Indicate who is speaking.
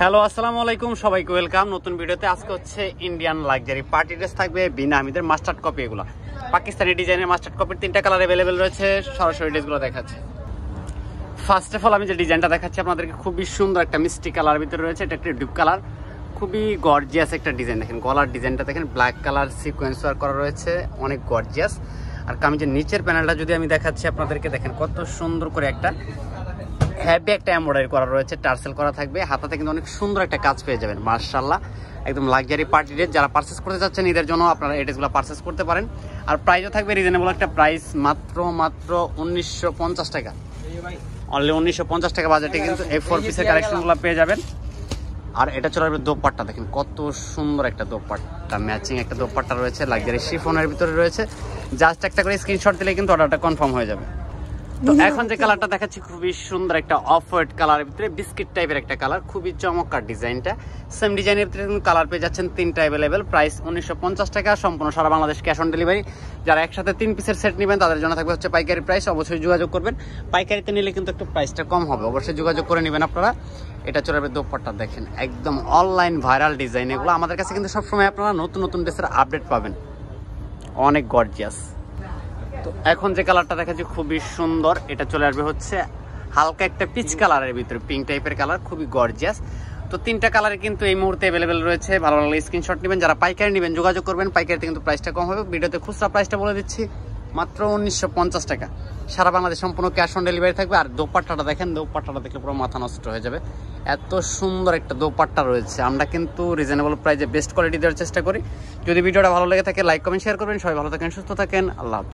Speaker 1: Hello, আসসালামু আলাইকুম, সবাইকে ওয়েলকাম নতুন ভিডিওতে। আজকে হচ্ছে ইন্ডিয়ান লাক্সারি পার্টি ড্রেস থাকবে বিনা আমিদের মাস্টার্ড কপি। এগুলো পাকিস্তানি ডিজাইনের মাস্টার্ড কপির 3টা কালার অ্যাভেলেবেল রয়েছে। সরাসরি ড্রেসগুলো দেখাচ্ছে। ফার্স্ট অফ অল আমি যে ডিজাইনটা দেখাচ্ছি আপনাদেরকে, খুবই সুন্দর একটা মিষ্টি কালার ভিতরে রয়েছে। এটা একটা ডিপ কালার, খুবই গর্জিয়াস একটা ডিজাইন। দেখেন গলার ডিজাইনটা দেখেন, ব্ল্যাক কালার সিকোয়েন্স ওয়ার্ক করা রয়েছে, অনেক গর্জিয়াস। আর কামিজের নিচের প্যানেলটা যদি আমি দেখাচ্ছি আপনাদেরকে, দেখেন কত সুন্দর করে একটা হ্যাভি একটা এমব্রয়ডারি করা রয়েছে, টার্সেল করা থাকবে। হাতাতে কিন্তু অনেক সুন্দর একটা কাজ পেয়ে যাবেন, মাশাআল্লাহ। একদম লাক্সারি পার্টি ড্রেস। যারা পারচেস করতে চাচ্ছেন ঈদের জন্য, আপনারা এই ড্রেসগুলো পারচেস করতে পারেন। আর প্রাইসও থাকবে রিজনেবল একটা প্রাইস, মাত্র 1950 টাকা। অনলি 1950 টাকা বাজেটে কিন্তু এই 4 পিসের কালেকশনগুলো পেয়ে যাবেন। আর এটা চলে আসবে দোপাট্টা, দেখেন কত সুন্দর একটা দোপাট্টা, ম্যাচিং একটা দোপাট্টা রয়েছে, লাক্সারি শিফনের ভিতরে রয়েছে। জাস্ট একটা করে স্ক্রিনশট দিলে কিন্তু অর্ডারটা কনফার্ম হয়ে যাবে। তো এখন যে কালারটা দেখাচ্ছি, খুবই সুন্দর একটা অফ হোয়াইট কালারের ভিতরে বিস্কিট টাইপের একটা কালার, খুবই চমৎকার ডিজাইনটা। সেম ডিজাইনের ভিতরে কালার পেয়ে যাচ্ছেন 3টা অ্যাভেলেবেল। প্রাইস 1950 টাকা, সম্পূর্ণ সারা বাংলাদেশ ক্যাশ অন ডেলিভারি। যারা একসাথে 3 পিসের সেট নেবেন তাদের জন্য থাকবে হচ্ছে পাইকারি প্রাইস। অবশ্যই যোগাযোগ করবেন, পাইকারিতে নিলে কিন্তু একটু প্রাইসটা কম হবে, অবশ্যই যোগাযোগ করে নেবেন আপনারা। এটা চলে যাবে দোপাট্টা, দেখেন একদম অনলাইন ভাইরাল ডিজাইন এগুলো। আমাদের কাছে কিন্তু সবসময় আপনারা নতুন নতুন ড্রেসের আপডেট পাবেন, অনেক গর্জিয়াস। তো এখন যে কালারটা দেখাচ্ছি খুবই সুন্দর, এটা চলে আসবে হচ্ছে হালকা একটা পিচ কালারের ভিতরে, পিঙ্ক টাইপের কালার, খুবই গর্জিয়াস। তো 3টা কালারে কিন্তু এই মুহূর্তে অ্যাভেলেবেল রয়েছে। ভালো লাগলে স্ক্রিনশট নেবেন, যারা পাইকারি নেবেন যোগাযোগ করবেন। পাইকারিতে কিন্তু প্রাইসটা কম হবে। ভিডিওতে খুচরা প্রাইসটা বলে দিচ্ছি, মাত্র 1950 টাকা। সারা বাংলাদেশ সম্পূর্ণ ক্যাশ অন ডেলিভারি থাকবে। আর দোপাট্টাটা দেখেন, দোপাট্টাটা দেখলে পুরো মাথা নষ্ট হয়ে যাবে, এত সুন্দর একটা দোপাট্টা রয়েছে। আমরা কিন্তু রিজনেবল প্রাইসে বেস্ট কোয়ালিটি দেওয়ার চেষ্টা করি। যদি ভিডিওটা ভালো লেগে থাকে লাইক কমেন্ট শেয়ার করবেন। সবাই ভালো থাকেন, সুস্থ থাকেন, আল্লাহ হাফেজ।